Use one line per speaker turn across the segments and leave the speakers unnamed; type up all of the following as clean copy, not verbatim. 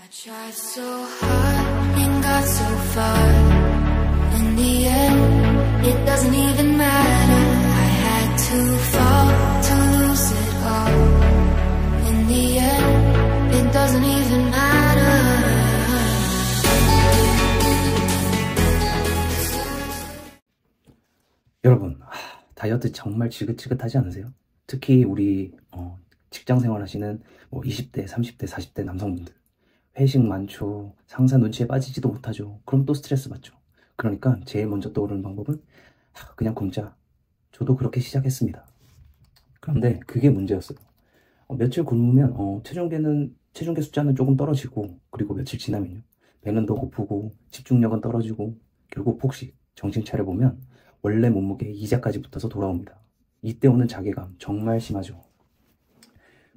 I tried so hard and got so far. In the end, it doesn't even matter. I had to fall to lose it all. In the end, it doesn't even matter.
여러분, 다이어트 정말 지긋지긋하지 않으세요? 특히 우리 직장 생활하시는 20대, 30대, 40대 남성분들, 회식 많죠. 상사 눈치에 빠지지도 못하죠. 그럼 또 스트레스 받죠. 그러니까 제일 먼저 떠오르는 방법은 그냥 굶자. 저도 그렇게 시작했습니다. 그런데 그게 문제였어요. 며칠 굶으면 체중계 숫자는 조금 떨어지고, 그리고 며칠 지나면요, 배는 더 고프고 집중력은 떨어지고, 결국 폭식, 정신 차려보면 원래 몸무게 2자까지 붙어서 돌아옵니다. 이때 오는 자괴감 정말 심하죠.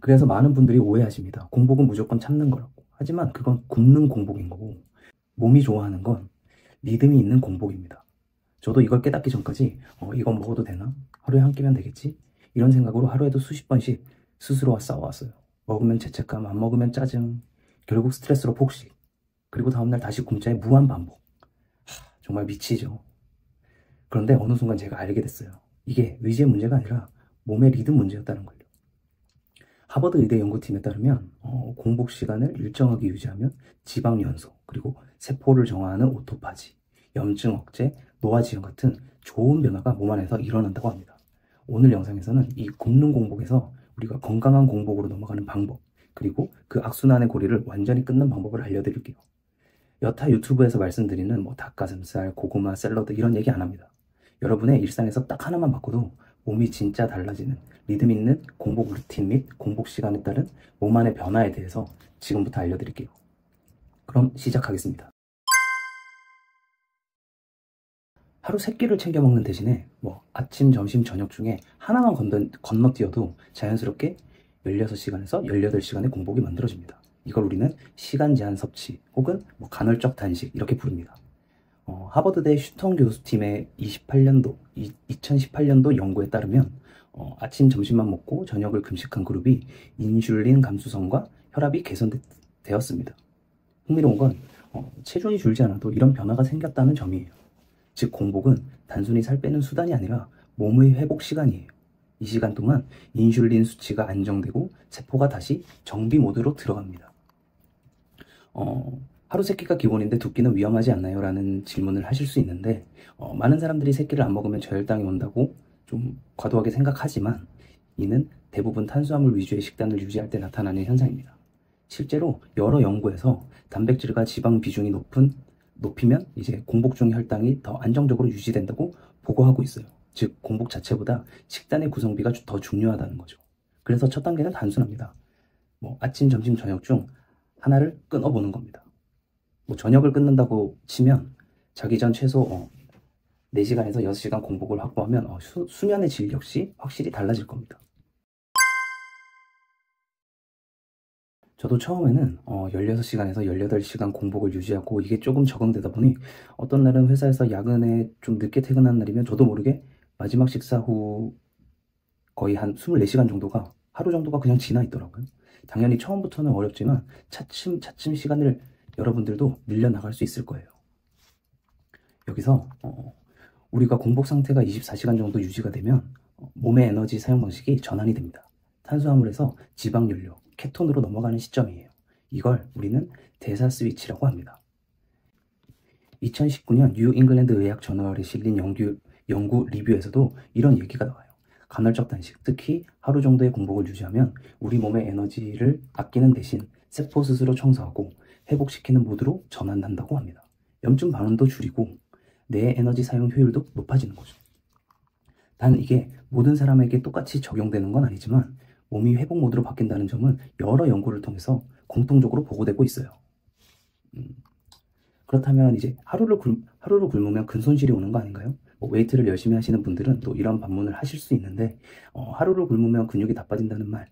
그래서 많은 분들이 오해하십니다. 공복은 무조건 참는 거라고. 하지만 그건 굶는 공복인 거고, 몸이 좋아하는 건 리듬이 있는 공복입니다. 저도 이걸 깨닫기 전까지 이건 먹어도 되나? 하루에 한 끼면 되겠지? 이런 생각으로 하루에도 수십 번씩 스스로와 싸워왔어요. 먹으면 죄책감, 안 먹으면 짜증, 결국 스트레스로 폭식, 그리고 다음날 다시 굶자의 무한 반복. 정말 미치죠. 그런데 어느 순간 제가 알게 됐어요. 이게 의지의 문제가 아니라 몸의 리듬 문제였다는 걸요. 하버드 의대 연구팀에 따르면 공복 시간을 일정하게 유지하면 지방 연소, 그리고 세포를 정화하는 오토파지, 염증 억제, 노화 지연 같은 좋은 변화가 몸 안에서 일어난다고 합니다. 오늘 영상에서는 이 굶는 공복에서 우리가 건강한 공복으로 넘어가는 방법, 그리고 그 악순환의 고리를 완전히 끊는 방법을 알려드릴게요. 여타 유튜브에서 말씀드리는 닭가슴살, 고구마, 샐러드 이런 얘기 안 합니다. 여러분의 일상에서 딱 하나만 바꿔도 몸이 진짜 달라지는 리듬 있는 공복 루틴 및 공복 시간에 따른 몸 안의 변화에 대해서 지금부터 알려드릴게요. 그럼 시작하겠습니다. 하루 3끼를 챙겨 먹는 대신에 아침, 점심, 저녁 중에 하나만 건너뛰어도 자연스럽게 16시간에서 18시간의 공복이 만들어집니다. 이걸 우리는 시간 제한 섭취 혹은 간헐적 단식 이렇게 부릅니다. 하버드대 슈턴 교수팀의 2018년도 연구에 따르면 아침, 점심만 먹고 저녁을 금식한 그룹이 인슐린 감수성과 혈압이 개선되었습니다. 흥미로운 건 체중이 줄지 않아도 이런 변화가 생겼다는 점이에요. 즉 공복은 단순히 살 빼는 수단이 아니라 몸의 회복 시간이에요. 이 시간 동안 인슐린 수치가 안정되고 세포가 다시 정비 모드로 들어갑니다. 하루 3끼가 기본인데 2끼는 위험하지 않나요? 라는 질문을 하실 수 있는데 많은 사람들이 3끼를 안 먹으면 저혈당이 온다고 좀 과도하게 생각하지만 이는 대부분 탄수화물 위주의 식단을 유지할 때 나타나는 현상입니다. 실제로 여러 연구에서 단백질과 지방 비중이 높이면 이제 공복 중 혈당이 더 안정적으로 유지된다고 보고하고 있어요. 즉 공복 자체보다 식단의 구성비가 더 중요하다는 거죠. 그래서 첫 단계는 단순합니다. 아침, 점심, 저녁 중 하나를 끊어보는 겁니다. 저녁을 끊는다고 치면 자기 전 최소 4시간에서 6시간 공복을 확보하면 수면의 질 역시 확실히 달라질 겁니다. 저도 처음에는 16시간에서 18시간 공복을 유지하고 이게 조금 적응되다 보니 어떤 날은 회사에서 야근에 좀 늦게 퇴근한 날이면 저도 모르게 마지막 식사 후 거의 한 24시간 정도가 하루 정도가 그냥 지나 있더라고요. 당연히 처음부터는 어렵지만 차츰 시간을 여러분들도 늘려나갈 수 있을 거예요. 여기서 우리가 공복 상태가 24시간 정도 유지가 되면 몸의 에너지 사용 방식이 전환이 됩니다. 탄수화물에서 지방 연료, 케톤으로 넘어가는 시점이에요. 이걸 우리는 대사 스위치라고 합니다. 2019년 뉴 잉글랜드 의학 저널에 실린 연구 리뷰에서도 이런 얘기가 나와요. 간헐적 단식, 특히 하루 정도의 공복을 유지하면 우리 몸의 에너지를 아끼는 대신 세포 스스로 청소하고 회복시키는 모드로 전환한다고 합니다. 염증 반응도 줄이고 뇌의 에너지 사용 효율도 높아지는 거죠. 단 이게 모든 사람에게 똑같이 적용되는 건 아니지만 몸이 회복 모드로 바뀐다는 점은 여러 연구를 통해서 공통적으로 보고되고 있어요. 그렇다면 이제 하루를 굶으면 근손실이 오는 거 아닌가요? 웨이트를 열심히 하시는 분들은 또 이런 반문을 하실 수 있는데 하루를 굶으면 근육이 다 빠진다는 말,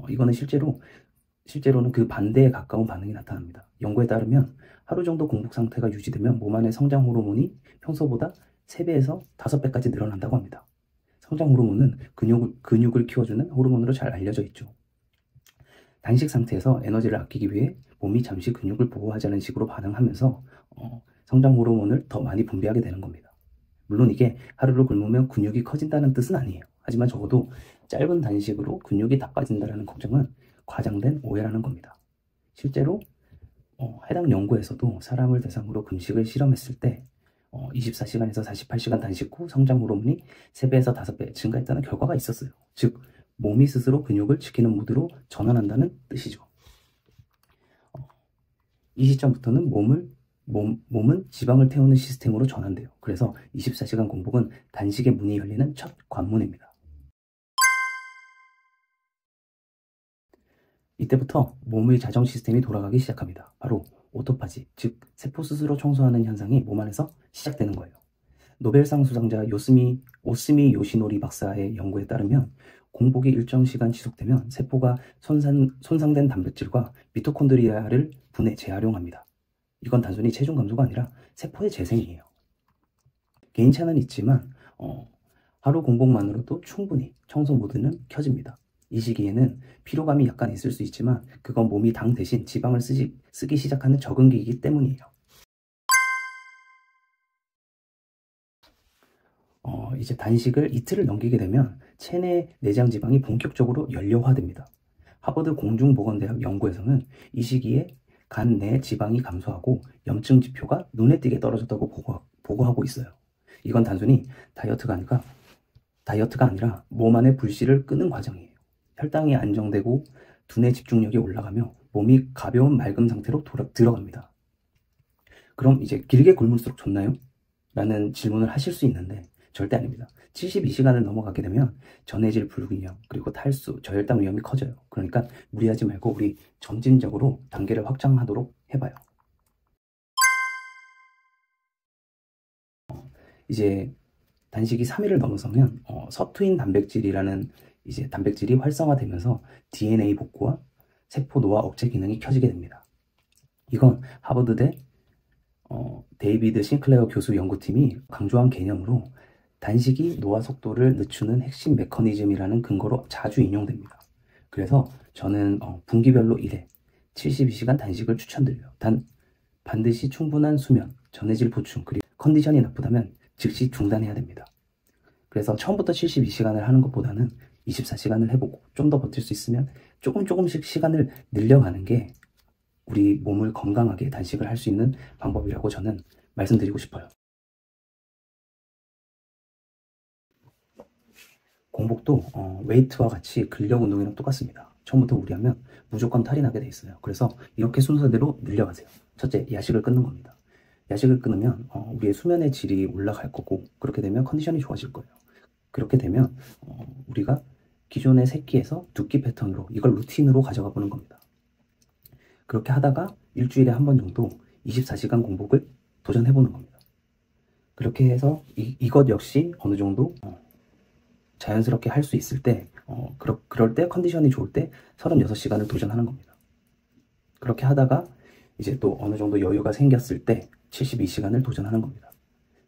이거는 실제로는 그 반대에 가까운 반응이 나타납니다. 연구에 따르면 하루 정도 공복 상태가 유지되면 몸 안의 성장 호르몬이 평소보다 3배에서 5배까지 늘어난다고 합니다. 성장 호르몬은 근육을 키워주는 호르몬으로 잘 알려져 있죠. 단식 상태에서 에너지를 아끼기 위해 몸이 잠시 근육을 보호하자는 식으로 반응하면서 성장 호르몬을 더 많이 분비하게 되는 겁니다. 물론 이게 하루를 굶으면 근육이 커진다는 뜻은 아니에요. 하지만 적어도 짧은 단식으로 근육이 다 빠진다는 걱정은 과장된 오해라는 겁니다. 실제로 해당 연구에서도 사람을 대상으로 금식을 실험했을 때 24시간에서 48시간 단식 후 성장 호르몬이 3배에서 5배 증가했다는 결과가 있었어요. 즉 몸이 스스로 근육을 지키는 모드로 전환한다는 뜻이죠. 이 시점부터는 몸은 지방을 태우는 시스템으로 전환돼요. 그래서 24시간 공복은 단식의 문이 열리는 첫 관문입니다. 이때부터 몸의 자정 시스템이 돌아가기 시작합니다. 바로 오토파지, 즉 세포 스스로 청소하는 현상이 몸 안에서 시작되는 거예요. 노벨상 수상자 오스미 요시노리 박사의 연구에 따르면 공복이 일정 시간 지속되면 세포가 손상된 단백질과 미토콘드리아를 분해 재활용합니다. 이건 단순히 체중 감소가 아니라 세포의 재생이에요. 개인차는 있지만 하루 공복만으로도 충분히 청소 모드는 켜집니다. 이 시기에는 피로감이 약간 있을 수 있지만 그건 몸이 당 대신 지방을 쓰기 시작하는 적응기이기 때문이에요. 이제 단식을 이틀을 넘기게 되면 체내 내장 지방이 본격적으로 연료화됩니다. 하버드 공중보건대학 연구에서는 이 시기에 간 내 지방이 감소하고 염증 지표가 눈에 띄게 떨어졌다고 보고하고 있어요. 이건 단순히 다이어트가 아니라 몸 안의 불씨를 끄는 과정이에요. 혈당이 안정되고 두뇌 집중력이 올라가며 몸이 가벼운 맑음 상태로 들어갑니다. 그럼 이제 길게 굶을수록 좋나요? 라는 질문을 하실 수 있는데 절대 아닙니다. 72시간을 넘어가게 되면 전해질 불균형, 그리고 탈수, 저혈당 위험이 커져요. 그러니까 무리하지 말고 우리 점진적으로 단계를 확장하도록 해봐요. 이제 단식이 3일을 넘어서면 서투인 단백질이라는 이제 단백질이 활성화되면서 DNA 복구와 세포 노화 억제 기능이 켜지게 됩니다. 이건 하버드대 데이비드 싱클레어 교수 연구팀이 강조한 개념으로 단식이 노화 속도를 늦추는 핵심 메커니즘이라는 근거로 자주 인용됩니다. 그래서 저는 분기별로 1회 72시간 단식을 추천드려요. 단 반드시 충분한 수면, 전해질 보충, 그리고 컨디션이 나쁘다면 즉시 중단해야 됩니다. 그래서 처음부터 72시간을 하는 것보다는 24시간을 해보고 좀 더 버틸 수 있으면 조금씩 시간을 늘려가는 게 우리 몸을 건강하게 단식을 할 수 있는 방법이라고 저는 말씀드리고 싶어요. 공복도 웨이트와 같이 근력 운동이랑 똑같습니다. 처음부터 무리하면 무조건 탈이 나게 돼 있어요. 그래서 이렇게 순서대로 늘려가세요. 첫째, 야식을 끊는 겁니다. 야식을 끊으면 우리의 수면의 질이 올라갈 거고, 그렇게 되면 컨디션이 좋아질 거예요. 그렇게 되면 우리가 기존의 세 끼에서 2끼 패턴으로 이걸 루틴으로 가져가 보는 겁니다. 그렇게 하다가 일주일에 한 번 정도 24시간 공복을 도전해 보는 겁니다. 그렇게 해서 이것 역시 어느 정도 자연스럽게 할 수 있을 때 그럴 때 컨디션이 좋을 때 36시간을 도전하는 겁니다. 그렇게 하다가 이제 또 어느 정도 여유가 생겼을 때 72시간을 도전하는 겁니다.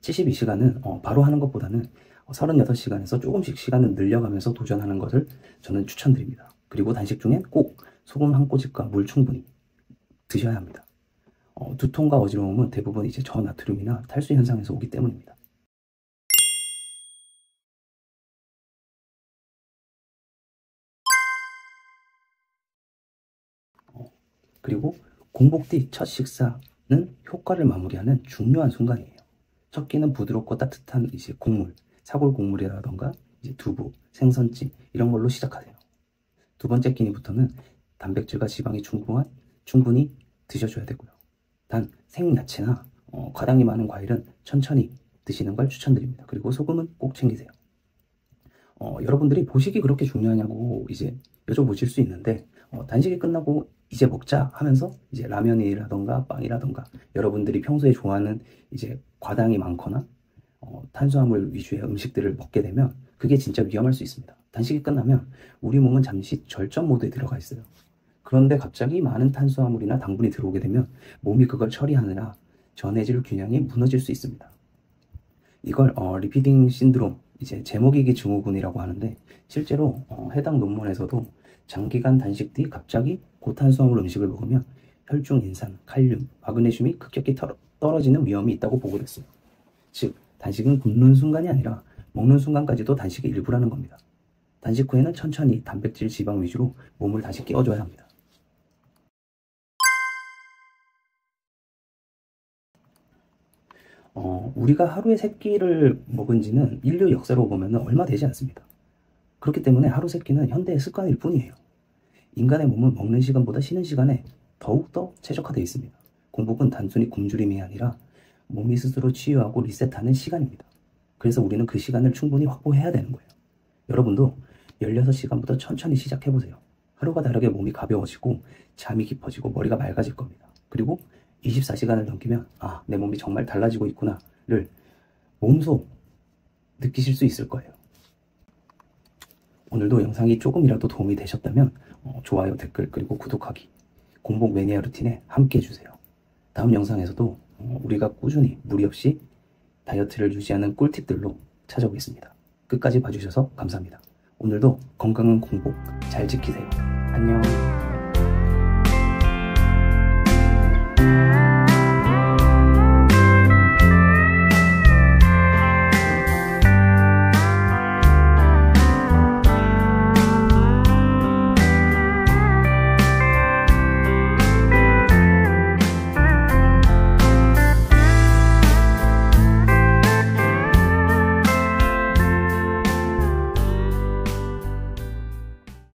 72시간은 바로 하는 것보다는 36시간에서 조금씩 시간을 늘려가면서 도전하는 것을 저는 추천드립니다. 그리고 단식 중엔 꼭 소금 한 꼬집과 물 충분히 드셔야 합니다. 두통과 어지러움은 대부분 이제 저나트륨이나 탈수 현상에서 오기 때문입니다. 그리고 공복 뒤 첫 식사는 효과를 마무리하는 중요한 순간이에요. 첫 끼는 부드럽고 따뜻한 이제 곡물, 사골 곡물이라던가 이제 두부, 생선찜 이런 걸로 시작하세요. 두 번째 끼니부터는 단백질과 지방이 충분히 드셔줘야 되고요. 단 생야채나 과당이 많은 과일은 천천히 드시는 걸 추천드립니다. 그리고 소금은 꼭 챙기세요. 여러분들이 보식이 그렇게 중요하냐고 이제 여쭤보실 수 있는데 단식이 끝나고 이제 먹자 하면서 이제 라면이라던가 빵이라던가 여러분들이 평소에 좋아하는 이제 과당이 많거나 탄수화물 위주의 음식들을 먹게 되면 그게 진짜 위험할 수 있습니다. 단식이 끝나면 우리 몸은 잠시 절전 모드에 들어가 있어요. 그런데 갑자기 많은 탄수화물이나 당분이 들어오게 되면 몸이 그걸 처리하느라 전해질 균형이 무너질 수 있습니다. 이걸 리피딩 신드롬, 이제 제모기기 증후군이라고 하는데 실제로 해당 논문에서도 장기간 단식 뒤 갑자기 고탄수화물 음식을 먹으면 혈중 인산, 칼륨, 마그네슘이 급격히 떨어지는 위험이 있다고 보고됐어요. 즉, 단식은 굶는 순간이 아니라 먹는 순간까지도 단식의 일부라는 겁니다. 단식 후에는 천천히 단백질, 지방 위주로 몸을 다시 깨워줘야 합니다. 우리가 하루에 3끼를 먹은 지는 인류 역사로 보면 얼마 되지 않습니다. 그렇기 때문에 하루 3끼는 현대의 습관일 뿐이에요. 인간의 몸은 먹는 시간보다 쉬는 시간에 더욱더 최적화되어 있습니다. 공복은 단순히 굶주림이 아니라 몸이 스스로 치유하고 리셋하는 시간입니다. 그래서 우리는 그 시간을 충분히 확보해야 되는 거예요. 여러분도 16시간부터 천천히 시작해보세요. 하루가 다르게 몸이 가벼워지고 잠이 깊어지고 머리가 맑아질 겁니다. 그리고 24시간을 넘기면 내 몸이 정말 달라지고 있구나를 몸소 느끼실 수 있을 거예요. 오늘도 영상이 조금이라도 도움이 되셨다면 좋아요, 댓글, 그리고 구독하기, 공복 매니아 루틴에 함께 해주세요. 다음 영상에서도 우리가 꾸준히 무리 없이 다이어트를 유지하는 꿀팁들로 찾아오겠습니다. 끝까지 봐주셔서 감사합니다. 오늘도 건강한 공복 잘 지키세요. 안녕.